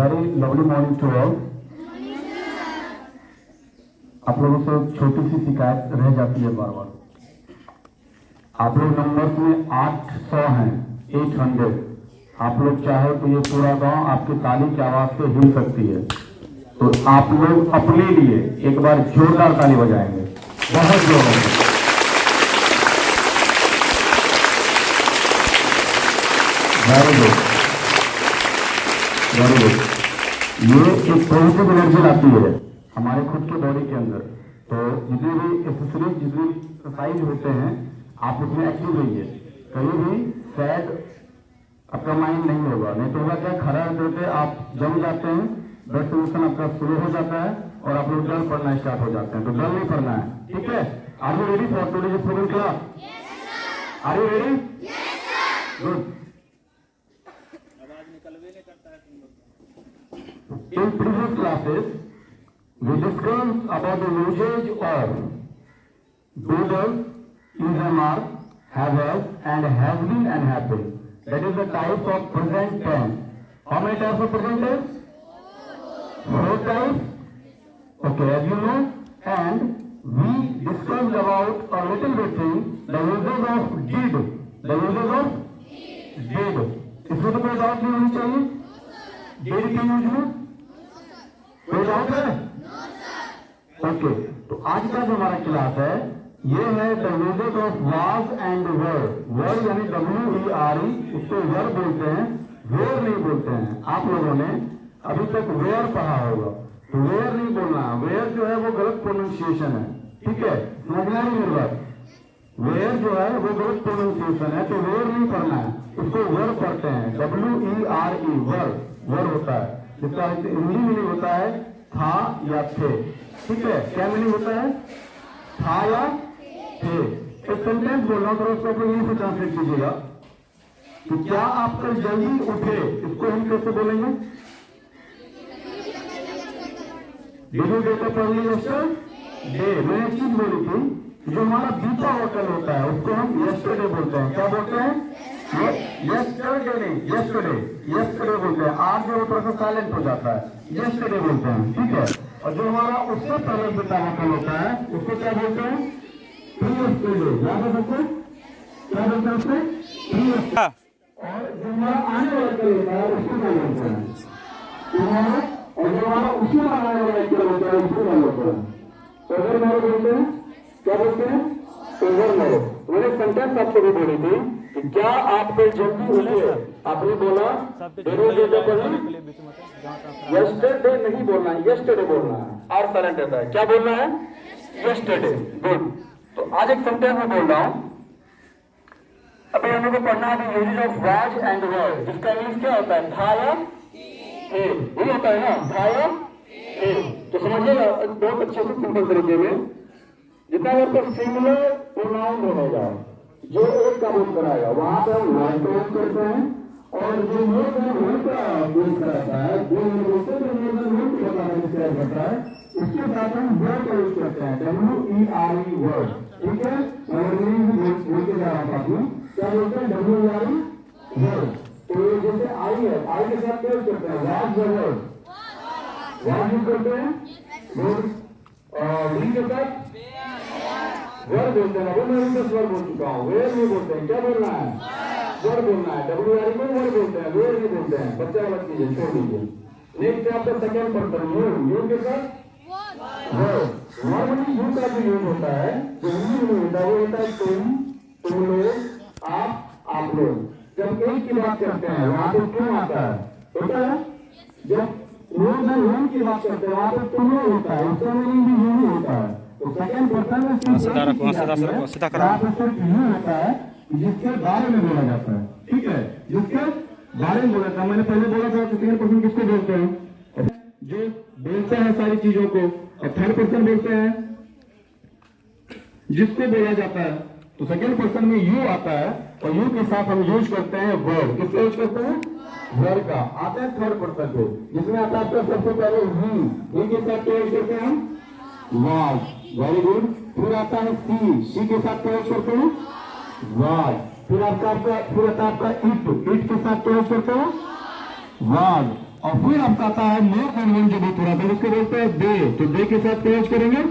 Very lovely morning to all. आप लोगों से एक छोटी सी शिकायत रह जाती है बार बार। आप लोग नंबर में 800 हैं, 800। आप लोग चाहे तो ये पूरा गांव आपकी ताली की आवाज से हिल सकती है। तो आप लोग अपने लिए एक बार जोरदार ताली बजाएंगे, बहुत जोर। Very good, very good. ये एक पॉजिटिव एनर्जी लाती है हमारे खुद के बॉडी के अंदर। तो जितने भी एक्सरसाइज, जितने एक्सरसाइज होते हैं, आप उसमें एक्टिव रहिए। कहीं भी सैड आपका माइंड नहीं होगा, नहीं तो होगा क्या, खड़ा होते आप जम जाते हैं, ब्लड सर्कुलेशन आपका स्लो हो जाता है और आप लोग डर पड़ना स्टार्ट हो जाते हैं। तो डर नहीं पड़ना है, ठीक है। Are you ready for today's programme class? Are you ready? Good. In previous classes, we discussed about the usage of doodles, is-am-are, have-has, and has been and have been. That is the types of present tense. How many types of present tense? 4 types. Okay, as you know, and we discussed about a little bit thing, the uses of did. The uses of did. इसमें तो कोई doubt नहीं होनी चाहिए। did के use में कोई doubt है? ओके, तो आज का जो हमारा क्लास है ये है the uses of was and were. Were यानी WERE, उसको वर बोलते हैं, वेयर नहीं बोलते हैं। आप लोगों ने अभी तक वेयर पढ़ा होगा, तो वेयर नहीं बोलना। वेयर जो है वो गलत प्रोनाउंसिएशन है, ठीक है, समझना नहीं मेरी बात। वेयर जो है वो गलत प्रोनाउंसिएशन है, तो वेयर नहीं पढ़ना है, उसको वर पढ़ते हैं। WERE, वर, वर होता है, जिसका हिंदी मीनिंग होता है था या थे, ठीक है। क्या मीनिंग होता है? था या थे। एक सेंटेंस बोल रहा हूं, तो उसको अपने इंग्लिश में ट्रांसलेट कीजिएगा। तो क्या आप कल जल्दी उठे, इसको हम कैसे बोलेंगे? Did you get up early yesterday? मैंने एक चीज बोली थी, जो हमारा बीता हुआ कल होता है उसको हम यस्टरडे बोलते हैं। क्या बोलते हैं? यस्टरडे नहीं, यस्टरडे, यस्टरडे बोलते हैं। आज जो थोड़ा सा साइलेंट हो जाता है, यस्टरडे बोलते हैं, ठीक है। और जो हमारा उससे पहले बीता हुआ कल होता है उसको क्या बोलते हैं? प्रीयस्टरडे। याद है सबको? क्या बोलते हैं उससे? प्रीयस्टरडे। और जो हमारा आने वाला कल होता है उसको क्या बोलते हैं? और जो हमारा उसी में आने वाला कल होता है उसको क्या बोलते हैं? ओवर मोरो बोलते हैं। क्या बोलते हैं? ओवर मोरो। मैंने सेंटेंस आपको भी बोली थी कि क्या आप कोई जल्दी उठे? आपने बोला यस्टरडे नहीं बोलना है, यस्टरडे बोलना है। आर साइलेंट रहता है। क्या बोलना है? यस्टरडे। गुड। तो आज एक सेंटेंस में बोल रहा हूं। अभी हम लोग को पढ़ना है यूजेज ऑफ वाज एंड वर, जिसका मीन्स क्या होता है? था या थे, ये होता है ना, था या थे। तो समझिएगा बहुत अच्छे से सिंपल तरीके में। जितना देर तक सिंगुलर प्रोनाउन बनेगा, जो एक का यूज कराएगा, वहां पर हम वन का यूज करते हैं। और जो मोर है वन का यूज कराता है, जो दूसरे वन को बताता है, उसके साथ हम वर्ड का यूज करते हैं, WERE, वर्ड, ठीक है। बोलते जा रहा था, क्या बोलते हैं? WERE, word. तो जैसे आई है, आई के साथ क्या यूज करते हैं? वाज वर्ड, वाज यूज करते हैं। और वी के साथ वर्ड बोलते हैं। वो मैं 10 वर्ड बोल चुका हूँ। वेयर नहीं बोलते हैं। क्या बोलना है? वर्ड बोलना है। WERE को वर्ड बोलते हैं, वेयर नहीं बोलते हैं। बच्चा अलग चीजें छोड़ दीजिए। नेक्स्ट आपका सेकंड पर्सन यू के साथ वर्ड। नॉर्मली यू का जो यूज होता है, जो हिंदी में होता है, वो होता है तुम लोग, आप लोग। जब एक की बात करते हैं वहां पर क्यों आता है? होता है। जब लोग हम की बात करते हैं वहां पर तुम होता है, उसका मीनिंग भी यू होता है। तो सेकंड पर्सन में सीधा होता है, जिसके बारे में बोला जाता है, ठीक है, जिसके बारे में बोला जाता है। मैंने पहले बोला था सेकंड पर्सन किसको बोलते हैं? जो बोलते हैं सारी चीजों को। और थर्ड पर्सन बोलते हैं जिसको बोला जाता है। तो सेकंड पर्सन में यू आता है, और यू के साथ हम यूज करते हैं वर्ड। किसका यूज करते हैं? वर्ड का। आता है थर्ड पर्सन को, जिसमें आता है सबसे पहले ही के साथ क्या यूज करते हैं? वाज। Very good. फिर आता है सी के साथ क्या यूज करते हैं? वाज। फिर आता है आपका इट के साथ क्या यूज करते हैं? वाज। और फिर आपका आता है मोर देन वन जब हो रहा है तो उसको बोलते हैं दे। तो दे के साथ क्या यूज करेंगे?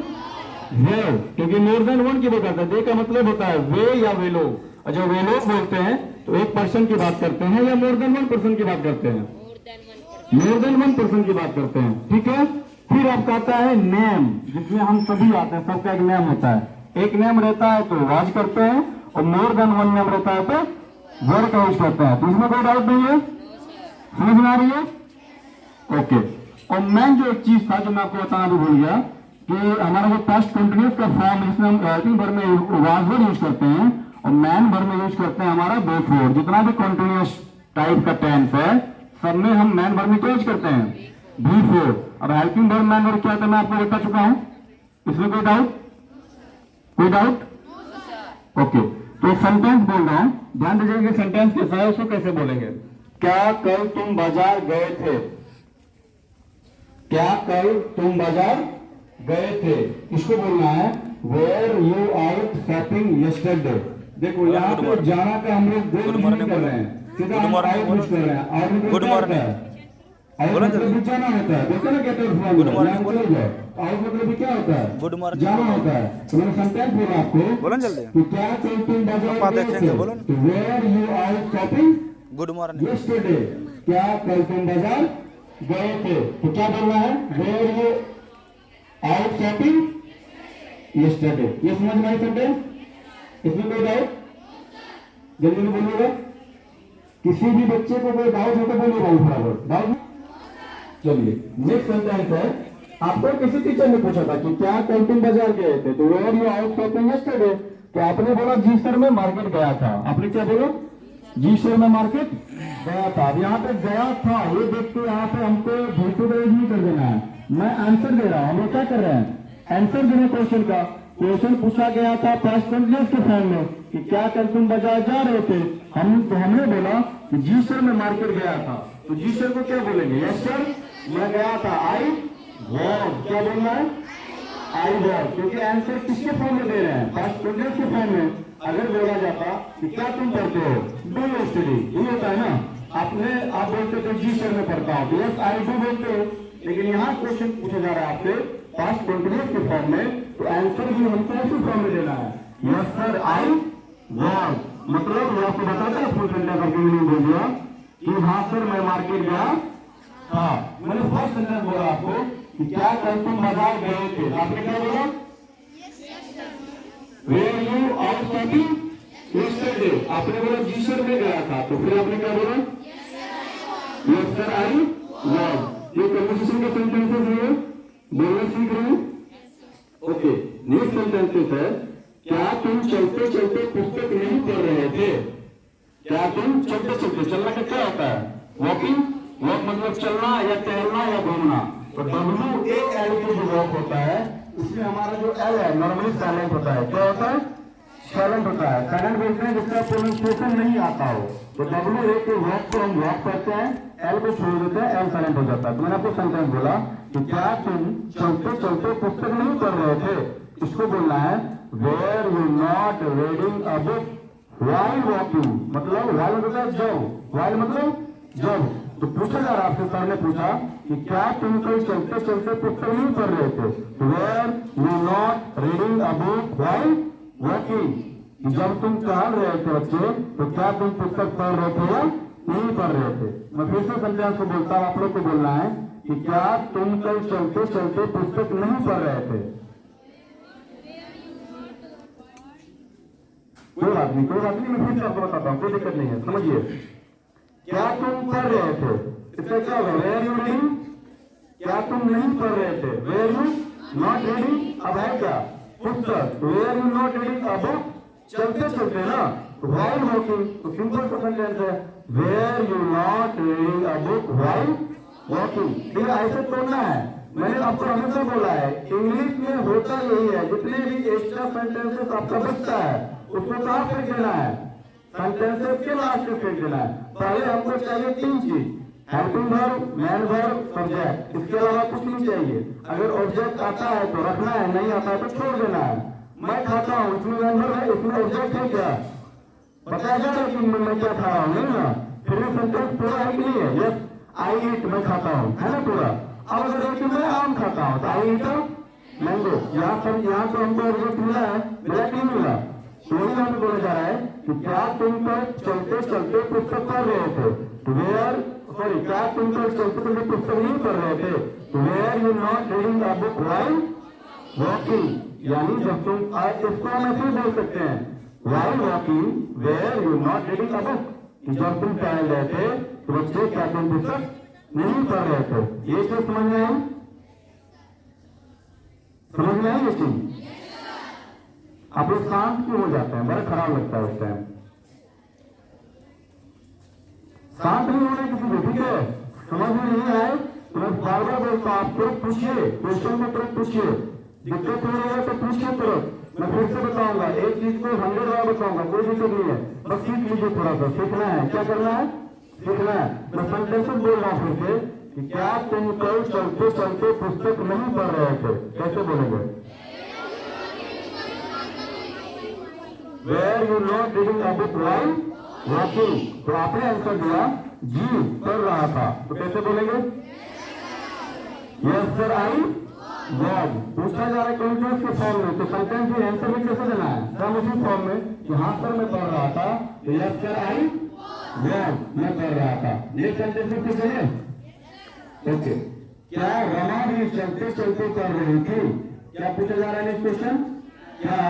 वे, क्योंकि मोर देन वन की बात करता है। दे का मतलब होता है वे या वे लोग, और जब वे लोग बोलते हैं तो एक पर्सन की बात करते हैं या मोर देन वन पर्सन की बात करते हैं? मोर देन वन पर्सन की बात करते हैं, ठीक है। फिर आपका आता है नेम, जिसमें हम सभी आते हैं, सबका एक नेम होता है। एक नेम रहता है तो वाज करते हैं, और मोर देन वन नेम रहता है तो वर्ड का यूज करते हैं। तो इसमें कोई डाउट नहीं है, समझ में आ रही है? ओके। और मैं जो एक चीज था जो मैं आपको बताना भी भूल गया कि हमारा जो पास्ट कंटिन्यूस का फॉर्म है, इसमें हम राइटिंग भर में वाज वर्ड यूज करते हैं और मैन भर में यूज करते हैं हमारा बोथ वर्ड। जितना भी कंटिन्यूस टाइप का टेंस है सब में हम मैन भर में क्या यूज करते हैं? Before. और हेल्पिंग वर्ब मैन वर्ब क्या होता है मैं आपको बता चुका हूं, इसमें कोई डाउट? कोई डाउट? ओके। तो सेंटेंस बोल रहा हूं, ध्यान दीजिएगा सेंटेंस कैसा है, उसको कैसे बोलेंगे। क्या कल तुम बाजार गए थे? क्या कल तुम बाजार गए थे, इसको बोलना है were you out shopping yesterday. देखो यहाँ पे जाना का हम लोग गोल नहीं कर रहे हैं, सीधा हम आउट यूज कर रहे हैं। और गुड मॉर्निंग मतलब भी जाना होता है, देखो ना कहते हैं गुड मॉर्निंग बोलो जाओ। आउट मतलब भी क्या होता है? गुड मॉर्निंग, जाना होता है। तो मैंने सेंटेंस बोला आपको, बोलो जल्दी कि क्या कल तुम बाजार गए थे, तो were you out shopping good morning yesterday. क्या कल तुम बाजार गए थे, तो क्या बोलना है? Were you out shopping yesterday. ये समझ में आई सेंटेंस? इसमें कोई डाउट? जल्दी में बोलिएगा। किसी भी बच्चे को कोई डाउट हो तो बोलिएगा बराबर। डाउट? चलिए नेक्स्ट सेंटेंस है, आपको किसी टीचर ने पूछा था कि क्या कल तुम बाजार गए थे, तो were you out shopping yesterday. तो आपने बोला जी सर मैं मार्केट गया था। आपने क्या बोला? जी सर मैं मार्केट गया था। अब यहाँ पे गया था ये देख के यहाँ पे हमको भूतपूर्व नहीं कर देना है, मैं आंसर दे रहा हूँ। हम लोग क्या कर रहे हैं? आंसर देने क्वेश्चन का। क्वेश्चन पूछा गया था पास्ट कंटिन्यूअस के फॉर्म में कि क्या कल तुम बाजार जा रहे थे। हमने बोला कि जी सर मैं मार्केट गया था। तो जी सर को क्या बोलेंगे? यस सर मैं गया था। आई वॉज, क्या बोलना है? आई वॉज, क्योंकि आंसर किसके फॉर्म में दे रहे हैं? पास्ट कंटिन्यूअस के फॉर्म में। अगर बोला जाता कि क्या तुम पढ़ते हो, डू यू स्टडी, ये होता है ना। आप बोलते थे जी सर मैं पढ़ता हूँ, यस आई डू बोलते हो। लेकिन यहाँ क्वेश्चन पूछा जा रहा है आपसे पास्ट कंटिन्यूअस के फॉर्म में, तो आंसर भी हमको उसी फॉर्म में देना है। यस सर आई वॉज, मतलब आपको बताता है फुल सेंटेंस करके मैंने बोल दिया कि हाँ सर मैं मार्केट गया था। मैंने फर्स्ट सेंटेंस बोला आपको कि क्या कल तुम बाजार गए थे। आपने क्या बोला? Were you out shopping yesterday. आपने बोला जी सर मैं गया था। तो फिर आपने क्या बोला? Yes sir I was. ये कन्वर्सेशन का सेंटेंसेस है, बोलना सीख रहे हैं। ओके। नेक्स्ट सेंटेंसेस है, क्या तुम चलते चलते पुस्तक नहीं पढ़ रहे थे। क्या तुम चलते चलते, चलना का क्या होता है? वॉकिंग। वॉक मतलब चलना या टहलना या घूमना। तो डब्ल्यू ए एल के जो वॉक होता है इसमें हमारा जो एल है नॉर्मली साइलेंट होता है। क्या होता है? साइलेंट होता है। साइलेंट बोलते हैं जिसका प्रोनाउंसिएशन नहीं आता हो। तो डब्ल्यू ए के वॉक को हम वॉक करते हैं, एल को छोड़ देते हैं, एल साइलेंट हो जाता है। तो मैंने आपको सेंटेंस बोला कि क्या तुम चलते चलते पुस्तक नहीं पढ़ रहे थे, इसको बोलना है were you not reading a book while walking. मतलब व्हाइल मतलब जब, व्हाइल मतलब जब। तो पूछा जा रहा आपसे, सर ने पूछा कि क्या तुम कल चलते चलते पुस्तक नहीं पढ़ रहे थे, were you not reading a book while walking. जब तुम टहल रहे थे बच्चे तो क्या तुम पुस्तक पढ़ रहे थे या नहीं पढ़ रहे थे। मैं फिर से सेंटेंस को बोलता हूं, आप लोग को बोलना है कि क्या तुम कल चलते चलते पुस्तक नहीं पढ़ रहे थे। कोई बात नहीं, मैं फिर से आपको बताता हूँ, कोई दिक्कत नहीं है, समझिए। क्या तुम पढ़ रहे थे, इससे क्या होगा? Were you reading. क्या तुम नहीं पढ़ रहे थे, वेयर यू नॉट रीडिंग। अब है क्या? पुस्तक। Were you not reading a book, चलते चलते ना, व्हाइल वॉकिंग। तो सिंपल सेंटेंस है were you not reading a book while walking. ठीक है, ऐसे तोड़ना है। मैंने आपको हमेशा बोला है इंग्लिश में होता यही है, जितने भी एक्स्ट्रा सेंटेंसेस आपका बचता है उसको कहाँ फेंक देना है? सेंटेंसेस के लास्ट में फेंक देना है। पहले हमको चाहिए 3 चीज, helping verb, main verb, subject. इसके अलावा कुछ नहीं चाहिए। अगर ऑब्जेक्ट आता है तो रखना है, नहीं आता है तो छोड़ देना है। मैं खाता हूँ, इसमें मैन वर्ब है, इसमें ऑब्जेक्ट है क्या? बताया जा रहा है कि मैं क्या खा रहा हूँ, नहीं ना? फिर सेंटेंस पूरा है कि नहीं है? यस आई ईट मैं खाता हूँ, है ना पूरा। अब अगर है कि मैं आम खाता हूँ तो आई ईट मैंगो। यहाँ तो हमको रिजल्ट मिला है, मिला कि नहीं मिला? तो वही यहाँ पे बोला जा रहा है कि क्या तुम पर चलते चलते पुस्तक पढ़ रहे थे? क्या तुम पर चलते चलते पुस्तक नहीं पढ़ रहे थे? Were you not reading a book while walking. यानी जब तुम इसको हम ऐसे बोल सकते हैं while walking were you not reading a book, कि जब तुम टहल रहे थे तो बच्चे क्या तुम पुस्तक नहीं पढ़ रहे थे? ये चीज समझ में आई? समझ में आई ये चीज? आप लोग शांत क्यों हो जाते हैं? बड़ा खराब लगता है उस टाइम। शांत नहीं होना किसी को, ठीक है? समझ में नहीं आए तो मैं बार बार बोलता हूं, आप तुरंत पूछिए, क्वेश्चन में तुरंत पूछिए। दिक्कत हो रही है तो पूछिए तुरंत। मैं फिर से बताऊंगा, एक चीज को 100 बार बताऊंगा, कोई दिक्कत नहीं है। बस सीख लीजिए, थोड़ा सा सीखना है। क्या करना है? सीखना है। मैं सेंटेंसेस बोल रहा हूं फिर से कि क्या तुम कल चलते चलते पुस्तक नहीं पढ़ रहे थे? कैसे बोलेंगे? Were you not reading a book while walking. तो आपने आंसर दिया जी पढ़ रहा था, तो कैसे बोलेंगे? Yes sir I was. पूछा जा रहा है कंटीन्यूअस के फॉर्म में, तो सेंटेंस में आंसर में कैसे देना है? सब उसी फॉर्म में कि हाँ सर मैं पढ़ रहा था, तो यस सर आई वॉज, मैं पढ़ रहा था। ये सेंटेंस में कैसे है? ओके। क्या रमा भी चलते चलते पढ़ रही थी? क्या पूछा जा रहा है नेक्स्ट क्वेश्चन? क्या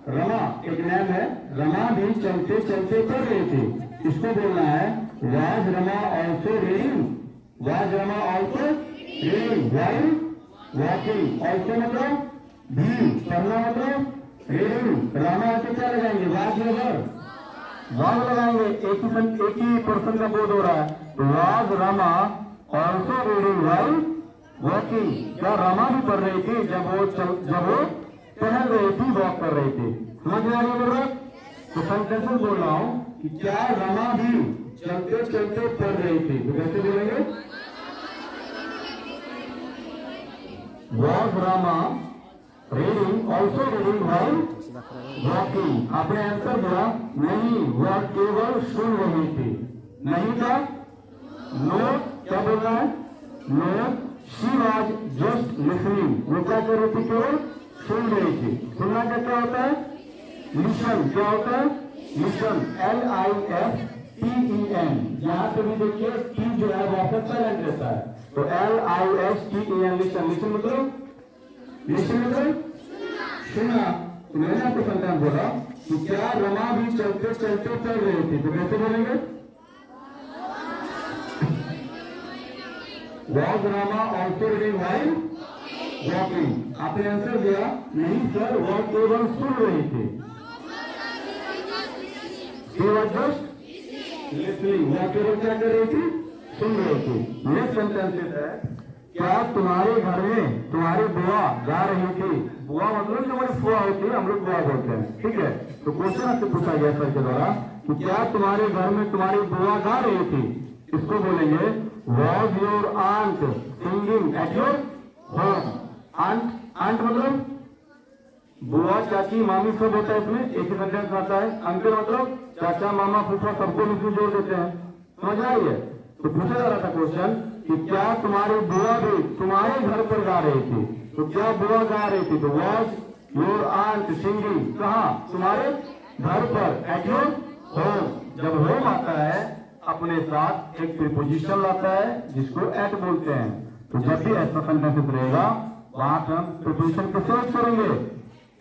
रमा, एक नाम है, रमा भी चलते चलते पढ़ रही थी? इसको बोलना है was Rama also reading. Was Rama also reading while walking. Also मतलब भी, पढ़ना मतलब रीडिंग। रमा से क्या लगाएंगे? वाज लगाएंगे। एक ही पर्सन का बोध हो रहा है, तो was Rama also reading while walking. क्या रमा भी पढ़ रही थी जब वो टहल रही थी, वॉक कर रही थी? समझ में आ रही है? तो सेंटेंस बोल रहा हूं कि क्या रमा भी चलते चलते पढ़ रही थी? तो कैसे बोलेंगे? Was Rama reading also reading while walking. आपने आंसर दिया नहीं, वह केवल सुन रही थी। नहीं था नो, क्या बोल रहा है? No she was just listening. वो क्या कर रही थी? केवल सुन रही थी। सुनना क्या होता है? लिसन। क्या होता है? लिसन। LISTEN। यहाँ पे भी देखिए टी जो है वो आपका साइलेंट रहता है, तो LISTEN लिसन। लिसन मतलब सुना। तो मैंने आपको सेंटेंस बोला कि क्या रमा भी चलते चलते पढ़ रही थी? तो कैसे बोलेंगे? Was Rama also reading while walking. आपने आंसर दिया नहीं सर, वह केवल सुन रही थी। She was just listening। वह केवल क्या कर रही थी? सुन रही थी। नेक्स्ट सेंटेंस है क्या तुम्हारे घर में तुम्हारी बुआ गा रही थी? बुआ मतलब जो हमारी फुआ होती है, हम लोग बुआ बोलते हैं, ठीक है? तो क्वेश्चन आपसे पूछा गया सर के द्वारा कि क्या तुम्हारे घर में तुम्हारी बुआ गा रही थी? इसको बोलेंगे was your aunt singing at your home। Aunt मतलब बुआ चाची मामी सब होता है, इसमें एक ही सेंटेंस आता है। अंकल मतलब चाचा मामा फूफा सबको मिलकर जोड़ देते हैं। समझ आइए? तो पूछा जा रहा था क्वेश्चन कि क्या तुम्हारी बुआ भी तुम्हारे घर पर गा रही थी? तो क्या बुआ गा रही थी? तो वाज योर आंट सिंगिंग कहाँ? तुम्हारे घर पर, एट योर होम। जब होम आता है अपने साथ एक प्रीपोजिशन लाता है जिसको एट बोलते हैं। तो जब भी ऐसा सेंटेंस रहेगा वहां पर हम प्रीपोजिशन कैसे यूज करेंगे?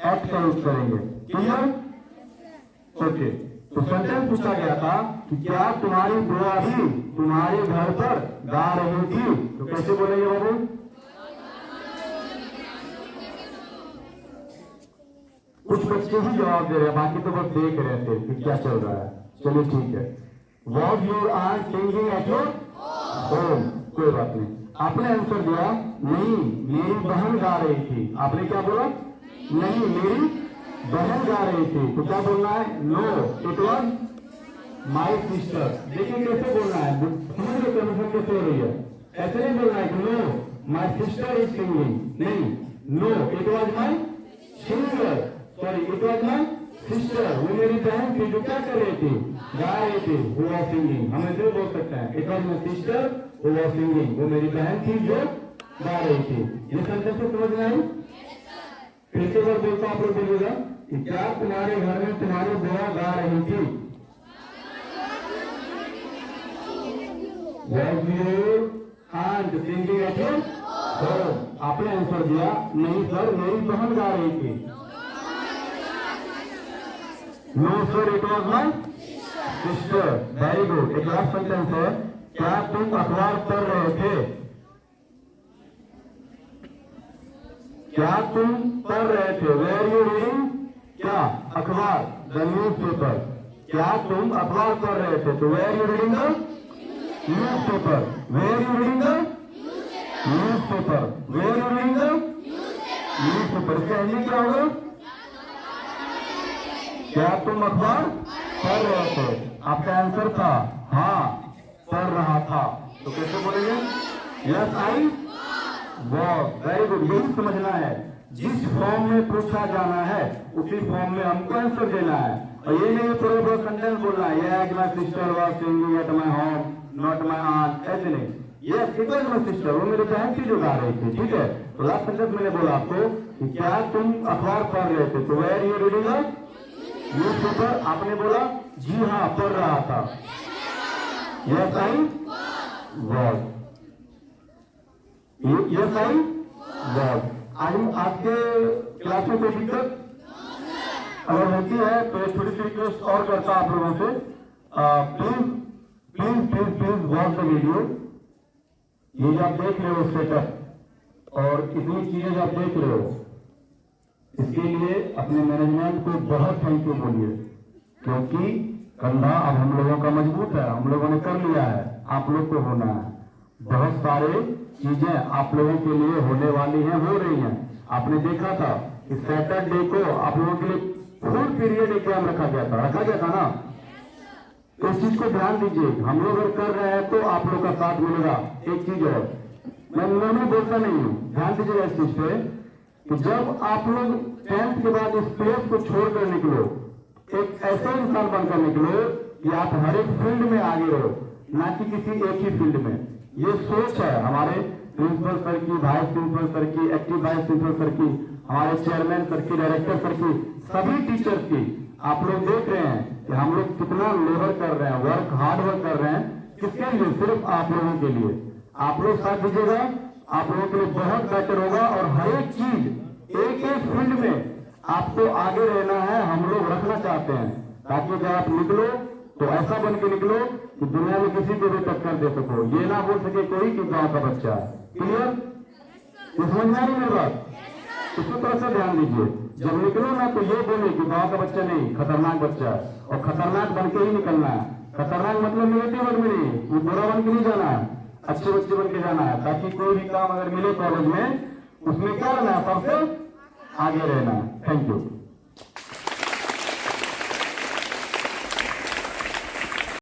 एट का यूज करेंगे। क्लियर? ओके। तो सेंटेंस पूछा गया था कि क्या तुम्हारी बुआ भी तुम्हारे घर पर गा रही थी? तो कैसे बोलेंगे बाबू? कुछ बच्चे ही जवाब दे रहे हैं, बाकी तो बस देख रहे थे कि क्या चल रहा है। चलिए ठीक है। Was your aunt singing at your home? कोई बात नहीं। आपने आंसर दिया नहीं, मेरी बहन गा रही थी। आपने क्या बोला? नहीं, मेरी बहन गा रही थी। तो क्या बोलना है? No it was my sister. देखिए कैसे बोलना है, समझ लो कन्वर्सेशन कैसे हो रही है। ऐसे नहीं बोलना है कि no my sister is singing. नहीं, no it was my singer, sorry it was my sister, वो मेरी बहन थी जो क्या कर रही थी, गा रही थी, वो वॉज सिंगिंग। हम ऐसे बोल सकते हैं, इट वॉज माई सिस्टर वो वॉज सिंगिंग, वो मेरी बहन थी जो गा रही थी। ये सेंटेंस समझ में आई? फिर से अगर बोलता आप लोग बोलिएगा कि क्या तुम्हारे घर में तुम्हारी बुआ गा रही थी? Was your aunt singing at your home? आपने आंसर दिया नहीं सर, मेरी बहन गा रही थी। No sir, it was my sister. Very good. एक लास्ट सेंटेंस है, क्या तुम अखबार पढ़ रहे थे? क्या तुम पढ़ रहे थे? Were you reading? क्या? अखबार, द न्यूज पेपर। क्या तुम अखबार पढ़ रहे थे? तो were you reading the newspaper. Were you reading the newspaper. Were you reading the newspaper. इसका हिंदी क्या होगा? क्या तुम अखबार पढ़ रहे थे? आपका आंसर था हाँ, पढ़ रहा था। तो कैसे बोलेंगे? Yes I was. Very good. यही समझना है, जिस फॉर्म में पूछा जाना है उसी फॉर्म में हमको आंसर देना है। और ये नहीं पूरा सेंटेंस बोलना है, yes my sister was singing at my home not my aunt, ऐसे नहीं। Yes it was my sister, वो मेरी बहन थी जो गा रही थी। ठीक है, तो लास्ट सेंटेंस मैंने बोला आपको कि क्या तुम अखबार पढ़ रहे थे? तो were you reading newspaper. आपने बोला जी हाँ, पढ़ रहा था। Yes I was. Yes I was. आज के क्लास में कोई दिक्कत अगर होती है तो एक थोड़ी सी रिक्वेस्ट और करता आप लोगों से, please please please please watch the video. ये जो आप देख रहे हो सेटअप और इतनी चीजें जो आप देख रहे हो, इसके लिए अपने मैनेजमेंट को बहुत थैंक यू बोलिए, क्योंकि कंधा अब हम लोगों का मजबूत है, हम लोगों ने कर लिया है, आप लोग को होना है। बहुत सारे चीजें आप लोगों के लिए होने वाली हैं, हो रही हैं। आपने देखा था कि सैटरडे को आप लोगों के लिए फुल पीरियड एग्जाम रखा गया था ना। तो इस चीज को ध्यान दीजिए, हम लोग अगर कर रहे हैं तो आप लोग का साथ मिलेगा। एक चीज और, मैं नॉर्मली बोलता नहीं हूँ, ध्यान दीजिएगा इस चीज पे कि जब आप लोग 10th के बाद इस प्लेस को छोड़कर निकलो, एक ऐसा इंसान बनकर निकलो कि आप हर एक फील्ड में आगे रहो, ना कि किसी एक ही फील्ड में। ये सोच है हमारे प्रिंसिपल सर की, वाइस प्रिंसिपल सर की, एक्टिव वाइस प्रिंसिपल सर की, हमारे चेयरमैन सर की, डायरेक्टर सर की, सभी टीचर्स की। आप लोग देख रहे हैं कि हम लोग कितना लेबर कर रहे हैं, वर्क हार्ड वर्क कर रहे हैं, किसके लिए? सिर्फ आप लोगों के लिए। आप लोग साथ दीजिएगा, आप लोगों के लिए बहुत बेटर होगा। और हर एक चीज, एक एक फील्ड में आपको आगे रहना है, हम लोग रखना चाहते हैं, ताकि जब आप निकलो तो ऐसा बन के निकलो कि दुनिया में किसी को भी टक्कर दे सको। ये ना बोल सके कोई कि गांव का बच्चा है। क्लियर? समझ में आ रही मेरी बात? इसको थोड़ा सा ध्यान दीजिए। जब निकलो ना तो ये बोले कि गांव का बच्चा नहीं, खतरनाक बच्चा है, और खतरनाक बन के ही निकलना है। खतरनाक मतलब नेगेटिव वर्ड में नहीं, वो बुरा बन के नहीं जाना है, अच्छे बच्चे बन के जाना है, ताकि कोई भी काम अगर मिले कॉलेज में उसमें क्या रहना है, सबसे आगे रहना है। Thank you.